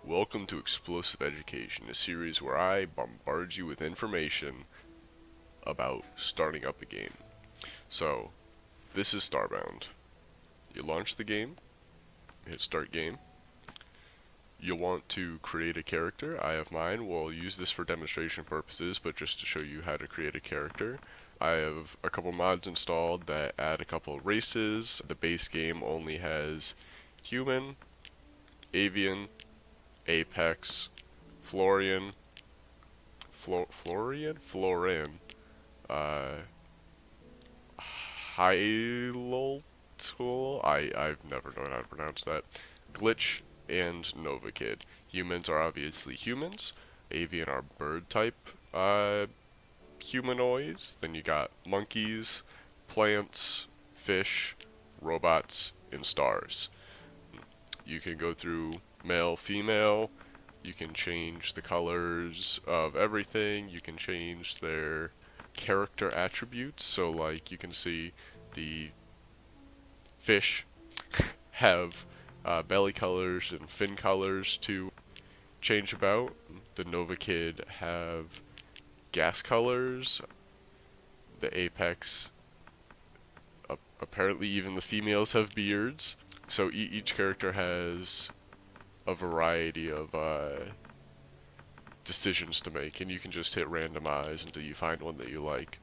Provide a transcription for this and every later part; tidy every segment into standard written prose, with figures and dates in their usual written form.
Welcome to Explosive Education, a series where I bombard you with information about starting up a game. So, this is Starbound. You launch the game, hit start game. You'll want to create a character. I have mine. We'll use this for demonstration purposes, but just to show you how to create a character. I have a couple mods installed that add a couple of races. The base game only has human, avian, Apex, Florian, Florin, uh, Hylotul, I've never known how to pronounce that, Glitch, and Nova Kid. Humans are obviously humans, avian are bird type, humanoids, then you got monkeys, plants, fish, robots, and stars. You can go through male, female, you can change the colors of everything, you can change their character attributes, so like you can see the fish have belly colors and fin colors to change about. The Nova Kid have gas colors, the Apex, apparently even the females have beards, so each character has a variety of decisions to make, and you can just hit randomize until you find one that you like.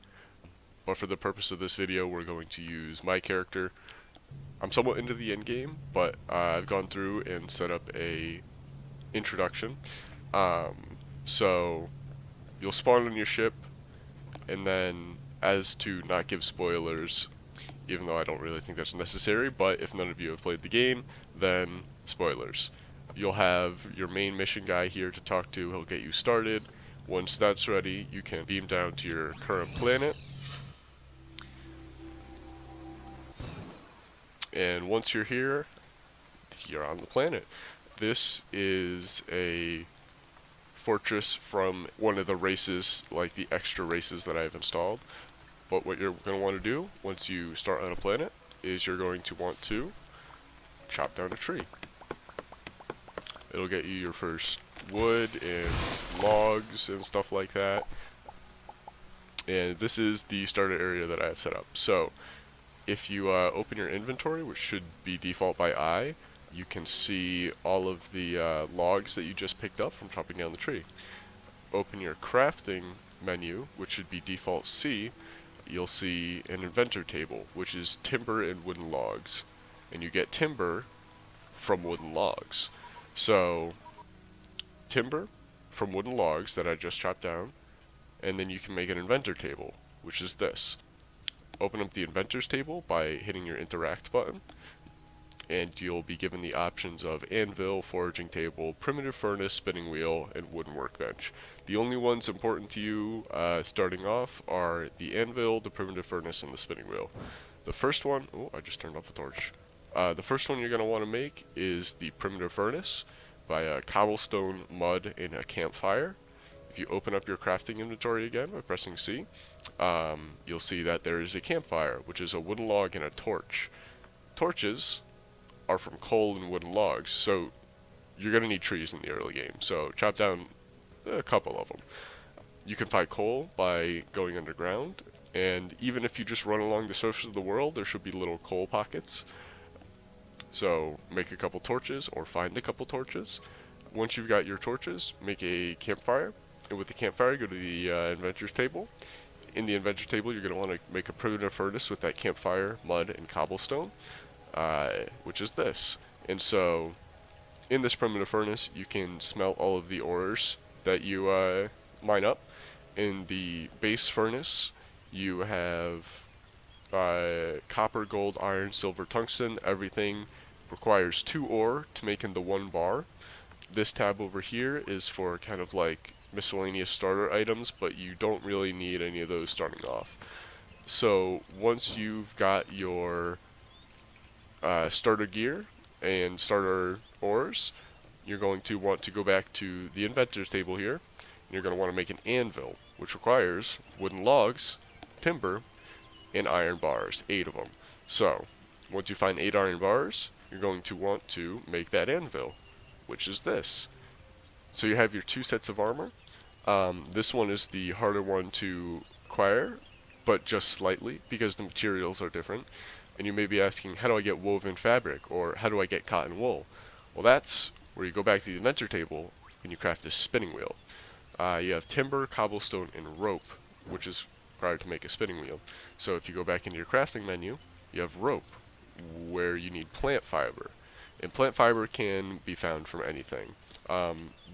But for the purpose of this video, we're going to use my character. I'm somewhat into the end game, but I've gone through and set up a introduction. So you'll spawn on your ship, and then, as to not give spoilers, even though I don't really think that's necessary, but if none of you have played the game, then spoilers. You'll have your main mission guy here to talk to. He'll get you started. Once that's ready, you can beam down to your current planet. And once you're here, you're on the planet. This is a fortress from one of the races, like the extra races that I've installed. But what you're going to want to do once you start on a planet is you're going to want to chop down a tree. It'll get you your first wood and logs and stuff like that. And this is the starter area that I have set up. So if you open your inventory, which should be default by eye, you can see all of the logs that you just picked up from chopping down the tree. Open your crafting menu, which should be default C. You'll see an inventor table, which is timber and wooden logs. And you get timber from wooden logs. So, timber from wooden logs that I just chopped down, and then you can make an inventor table, which is this. Open up the inventors table by hitting your interact button, and you'll be given the options of anvil, foraging table, primitive furnace, spinning wheel, and wooden workbench. The only ones important to you starting off are the anvil, the primitive furnace, and the spinning wheel. The first one, oh, I just turned off the torch. The first one you're going to want to make is the primitive furnace by cobblestone, mud, and a campfire. If you open up your crafting inventory again by pressing C, you'll see that there is a campfire, which is a wooden log and a torch. Torches are from coal and wooden logs, so you're going to need trees in the early game, so chop down a couple of them. You can find coal by going underground, and even if you just run along the surface of the world, there should be little coal pockets. So make a couple torches or find a couple torches. Once you've got your torches, make a campfire. And with the campfire, go to the inventors table. In the inventor table, you're going to want to make a primitive furnace with that campfire, mud, and cobblestone, which is this. And so in this primitive furnace, you can smelt all of the ores that you mine up. In the base furnace, you have copper, gold, iron, silver, tungsten. Everything requires 2 ore to make into 1 bar. This tab over here is for kind of like miscellaneous starter items, but you don't really need any of those starting off. So once you've got your starter gear and starter ores, you're going to want to go back to the inventors table here, and you're going to want to make an anvil, which requires wooden logs, timber, and iron bars, 8 of them. So once you find 8 iron bars, you're going to want to make that anvil, which is this. So you have your 2 sets of armor. This one is the harder one to acquire, but just slightly because the materials are different. And you may be asking, how do I get woven fabric, or how do I get cotton wool? Well, that's where you go back to the inventor table and you craft this spinning wheel. You have timber, cobblestone, and rope, which is required to make a spinning wheel. So if you go back into your crafting menu, you have rope, where you need plant fiber. And plant fiber can be found from anything.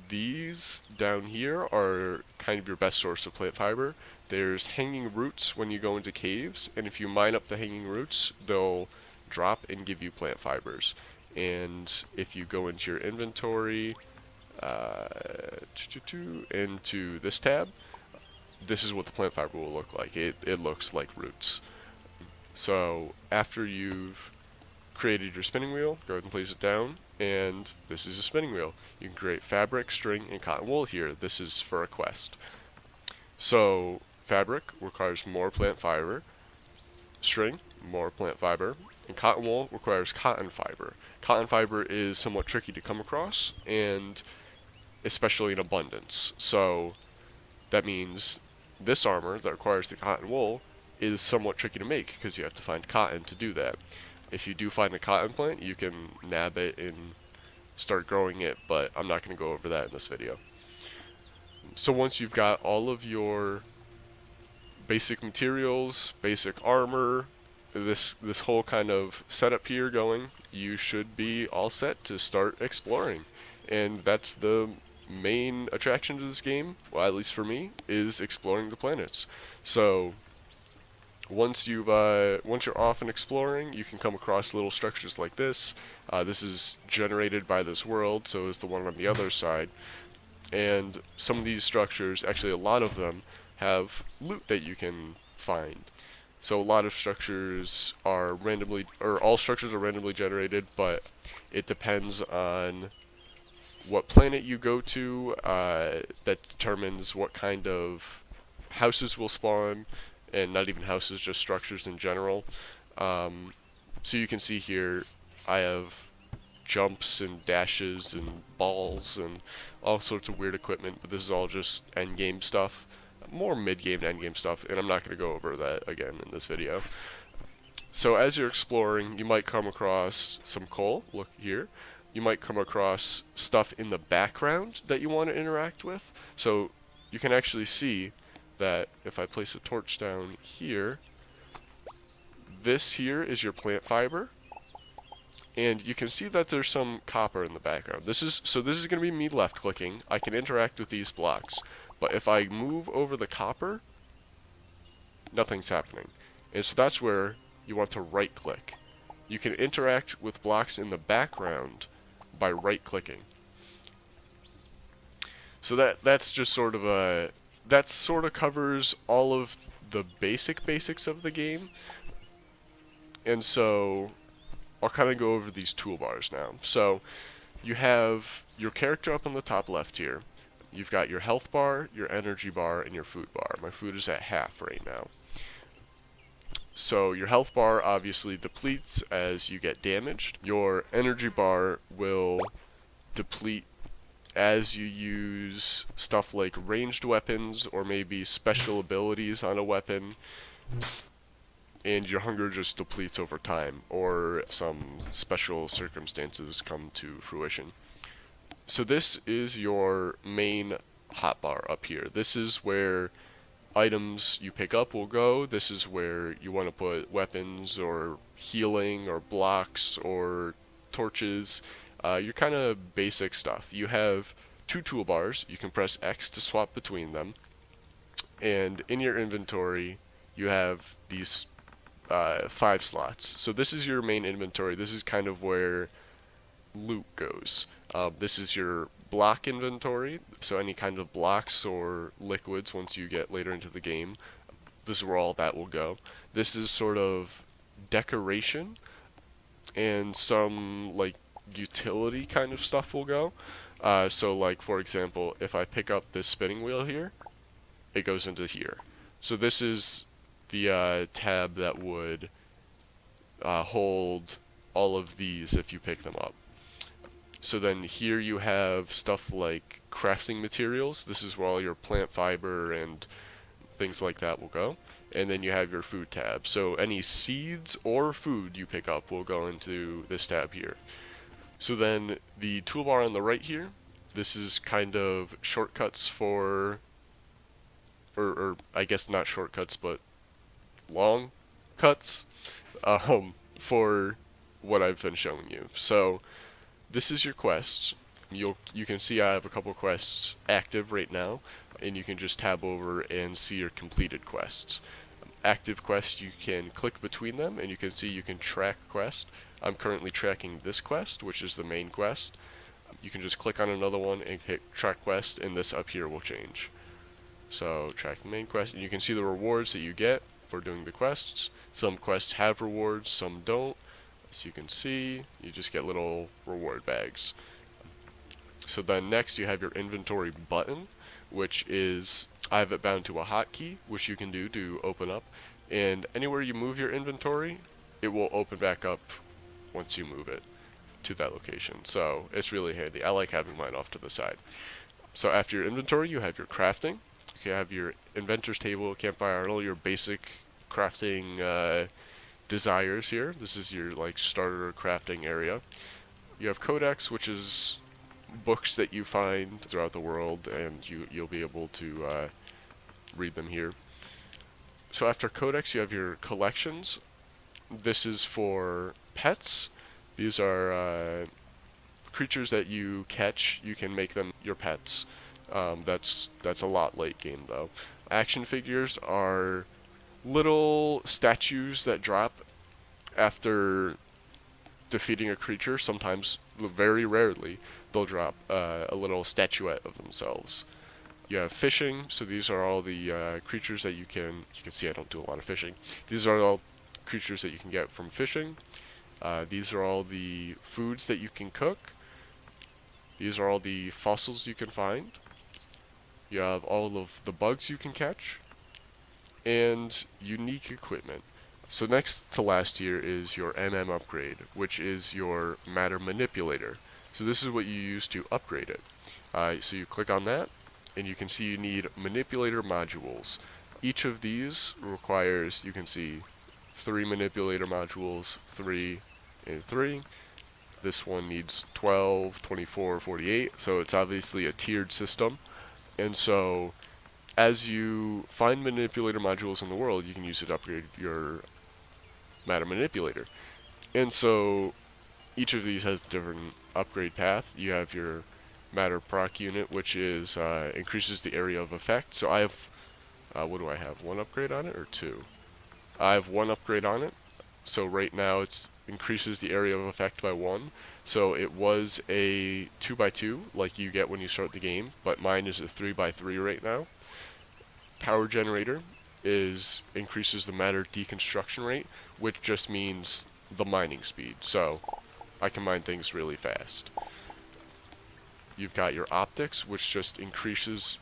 These down here are kind of your best source of plant fiber. There's hanging roots when you go into caves, and if you mine up the hanging roots, they'll drop and give you plant fibers. And if you go into your inventory, into this tab, this is what the plant fiber will look like. It looks like roots. So after you've created your spinning wheel, go ahead and place it down, and this is a spinning wheel. You can create fabric, string, and cotton wool here. This is for a quest. So fabric requires more plant fiber, string, more plant fiber, and cotton wool requires cotton fiber. Cotton fiber is somewhat tricky to come across, and especially in abundance. So that means this armor that requires the cotton wool is somewhat tricky to make because you have to find cotton to do that. If you do find a cotton plant, you can nab it and start growing it, but I'm not going to go over that in this video. So once you've got all of your basic materials, basic armor, this whole kind of setup here going, you should be all set to start exploring. And that's the main attraction to this game, well, at least for me, is exploring the planets. So once you're off and exploring, you can come across little structures like this. This is generated by this world, so is the one on the other side. And some of these structures, actually a lot of them, have loot that you can find. So a lot of structures are randomly, or all structures are randomly generated, but it depends on what planet you go to, that determines what kind of houses will spawn, and not even houses, just structures in general. So you can see here, I have jumps and dashes and balls and all sorts of weird equipment, but this is all just endgame stuff, more mid-game to endgame stuff, and I'm not going to go over that again in this video. So as you're exploring, you might come across some coal, look here. You might come across stuff in the background that you want to interact with. So you can actually see that if I place a torch down here, this here is your plant fiber, and you can see that there's some copper in the background. This is going to be me left clicking. I can interact with these blocks, but if I move over the copper, nothing's happening. And so that's where you want to right click. You can interact with blocks in the background by right clicking. So that's just sort of a, that sort of covers all of the basics of the game. And so I'll kind of go over these toolbars now. So you have your character up on the top left here. You've got your health bar, your energy bar, and your food bar. My food is at half right now. So your health bar obviously depletes as you get damaged. Your energy bar will deplete as you use stuff like ranged weapons or maybe special abilities on a weapon. And your hunger just depletes over time, or if some special circumstances come to fruition. So this is your main hotbar up here. This is where items you pick up will go. This is where you want to put weapons or healing or blocks or torches, your kind of basic stuff. You have 2 toolbars. You can press X to swap between them, and in your inventory you have these 5 slots. So this is your main inventory. This is kind of where loot goes. This is your block inventory, so any kind of blocks or liquids once you get later into the game, this is where all that will go. This is sort of decoration, and some like utility kind of stuff will go. So like for example, if I pick up this spinning wheel here, it goes into here. So this is the tab that would hold all of these if you pick them up. So then here you have stuff like crafting materials. This is where all your plant fiber and things like that will go. And then you have your food tab. So any seeds or food you pick up will go into this tab here. So then the toolbar on the right here, this is kind of shortcuts for, or I guess not shortcuts, but long cuts for what I've been showing you. So this is your quests. You can see I have a couple quests active right now, and you can just tab over and see your completed quests. Active quests, you can click between them, and you can see you can track quest. I'm currently tracking this quest, which is the main quest. You can just click on another one and hit track quest, and this up here will change. So track the main quest, and you can see the rewards that you get for doing the quests. Some quests have rewards, some don't. As you can see, you just get little reward bags. So then next you have your inventory button, which is, I have it bound to a hotkey, which you can do to open up. And anywhere you move your inventory, it will open back up once you move it to that location. So it's really handy. I like having mine off to the side. So after your inventory, you have your crafting. You have your inventor's table, campfire, all your basic crafting desires here. This is your like starter crafting area. You have codex, which is books that you find throughout the world, and you'll be able to read them here. So after codex, you have your collections. This is for pets. These are creatures that you catch. You can make them your pets. That's a lot late game though. Action figures are little statues that drop after defeating a creature. Sometimes, very rarely, they'll drop a little statuette of themselves. You have fishing, so these are all the creatures that you can see I don't do a lot of fishing. These are all creatures that you can get from fishing. These are all the foods that you can cook. These are all the fossils you can find. You have all of the bugs you can catch, and unique equipment. So next to last here is your MM upgrade, which is your matter manipulator. So this is what you use to upgrade it. So you click on that, and you can see you need manipulator modules. Each of these requires, you can see, 3 manipulator modules, 3 and 3. This one needs 12, 24, 48, so it's obviously a tiered system. And so as you find manipulator modules in the world, you can use it to upgrade your matter manipulator. And so each of these has a different upgrade path. You have your matter proc unit, which is increases the area of effect. So I have, what do I have? 1 upgrade on it or 2? I have 1 upgrade on it. So right now it increases the area of effect by 1. So it was a 2x2 like you get when you start the game, but mine is a 3x3 right now. Power generator increases the matter deconstruction rate, which just means the mining speed. So I can mine things really fast. You've got your optics, which just increases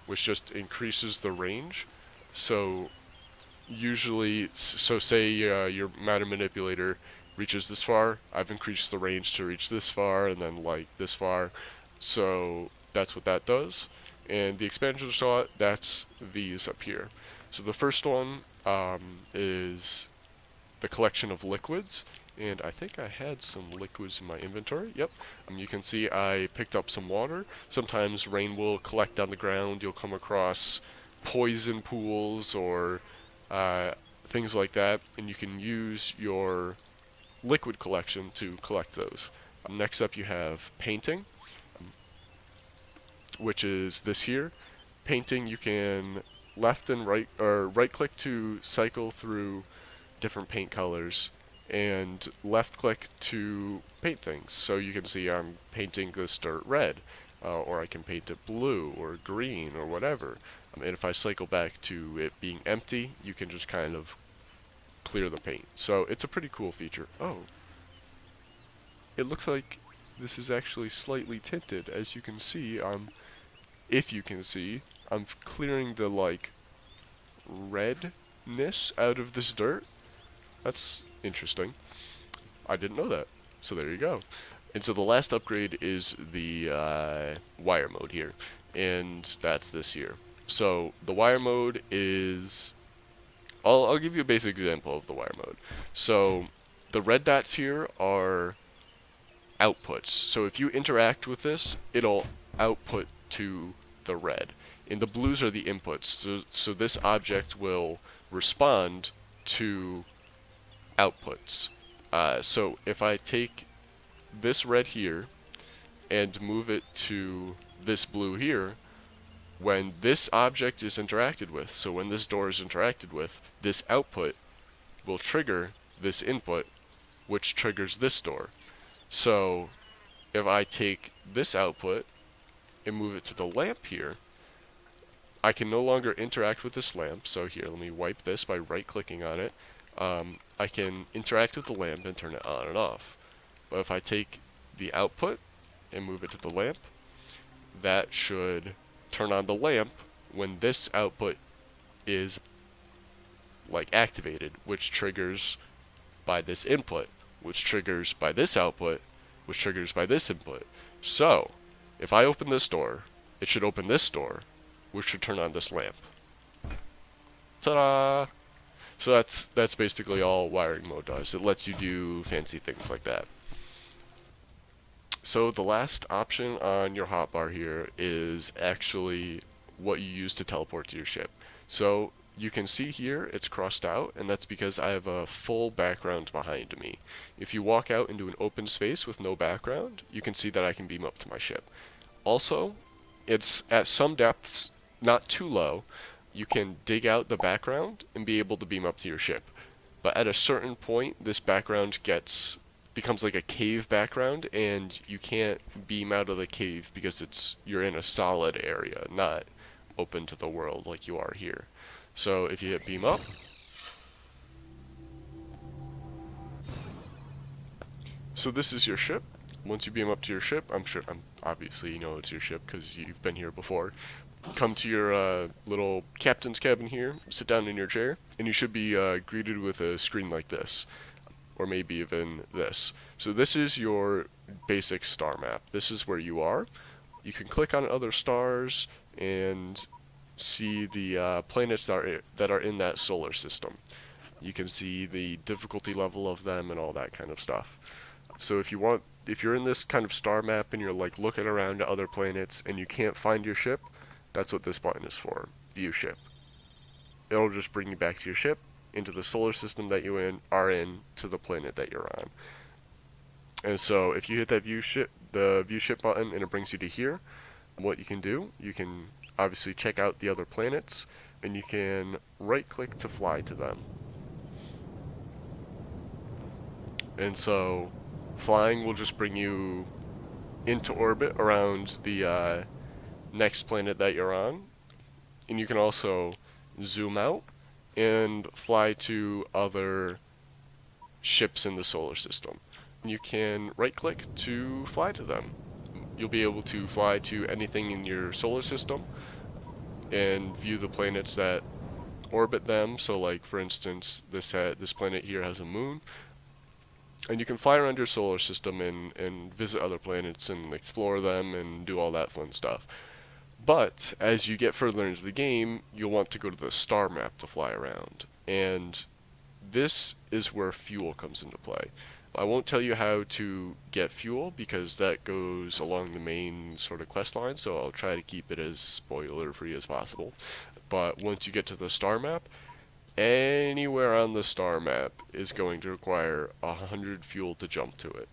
the range. So usually, say your matter manipulator reaches this far, I've increased the range to reach this far, and then like this far. So that's what that does. And the expansion slot, that's these up here. So the first one is the collection of liquids, and I think I had some liquids in my inventory. Yep. You can see I picked up some water. Sometimes rain will collect on the ground. You'll come across poison pools or things like that, and you can use your liquid collection to collect those. Next up you have painting, which is this here. Painting, you can left and right, or right click to cycle through different paint colors, and left click to paint things. So you can see I'm painting this dirt red, or I can paint it blue or green or whatever. And if I cycle back to it being empty, you can just kind of clear the paint. So it's a pretty cool feature. Oh, it looks like this is actually slightly tinted. As you can see, if you can see, I'm clearing the like redness out of this dirt. That's interesting. I didn't know that. So there you go. And so the last upgrade is the wire mode here, and that's this here. So the wire mode is, I'll give you a basic example of the wire mode. So the red dots here are outputs. So if you interact with this, it'll output to the red. And the blues are the inputs. So this object will respond to outputs. So if I take this red here and move it to this blue here, when this object is interacted with, so when this door is interacted with, this output will trigger this input, which triggers this door. So if I take this output and move it to the lamp here, I can no longer interact with this lamp. So here, let me wipe this by right-clicking on it. I can interact with the lamp and turn it on and off. But if I take the output and move it to the lamp, that should turn on the lamp when this output is like activated, which triggers by this input, which triggers by this output, which triggers by this input. So if I open this door, it should open this door, which should turn on this lamp. Ta-da! So that's basically all wiring mode does. It lets you do fancy things like that. So the last option on your hotbar here is actually what you use to teleport to your ship. So you can see here it's crossed out, and that's because I have a full background behind me. If you walk out into an open space with no background, you can see that I can beam up to my ship. Also, it's at some depths, not too low, you can dig out the background and be able to beam up to your ship. But at a certain point, this background becomes like a cave background, and you can't beam out of the cave because you're in a solid area, not open to the world like you are here. So if you hit beam up, so this is your ship. Once you beam up to your ship, obviously you know it's your ship because you've been here before. Come to your little captain's cabin here, sit down in your chair, and you should be greeted with a screen like this, or maybe even this. So this is your basic star map. This is where you are. You can click on other stars and see the planets that are in that solar system. You can see the difficulty level of them and all that kind of stuff. So if you're in this kind of star map and you're like looking around at other planets and you can't find your ship, that's what this button is for. View ship. It'll just bring you back to your ship, into the solar system that you are in, to the planet that you're on. And so if you hit that the view ship button and it brings you to here, what you can do, you can obviously check out the other planets, and you can right click to fly to them. And so flying will just bring you into orbit around the next planet that you're on, and you can also zoom out and fly to other ships in the solar system. You can right click to fly to them. You'll be able to fly to anything in your solar system and view the planets that orbit them. So like for instance, this planet here has a moon, and you can fly around your solar system and visit other planets and explore them and do all that fun stuff. But as you get further into the game, you'll want to go to the star map to fly around, and this is where fuel comes into play. I won't tell you how to get fuel because that goes along the main sort of quest line, so I'll try to keep it as spoiler free as possible. But once you get to the star map, anywhere on the star map is going to require 100 fuel to jump to it.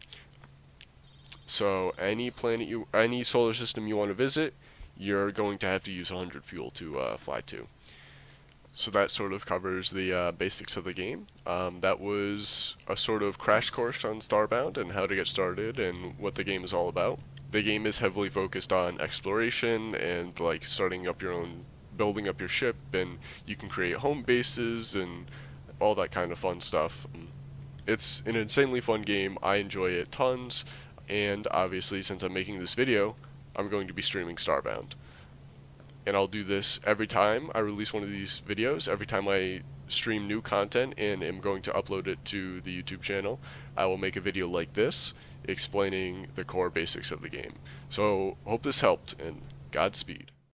So any solar system you want to visit, you're going to have to use 100 fuel to fly to. So that sort of covers the basics of the game. That was a sort of crash course on Starbound and how to get started and what the game is all about. The game is heavily focused on exploration and like building up your ship, and you can create home bases and all that kind of fun stuff. It's an insanely fun game. I enjoy it tons, and obviously since I'm making this video, I'm going to be streaming Starbound. And I'll do this every time I release one of these videos. Every time I stream new content and am going to upload it to the YouTube channel, I will make a video like this explaining the core basics of the game. So hope this helped, and Godspeed.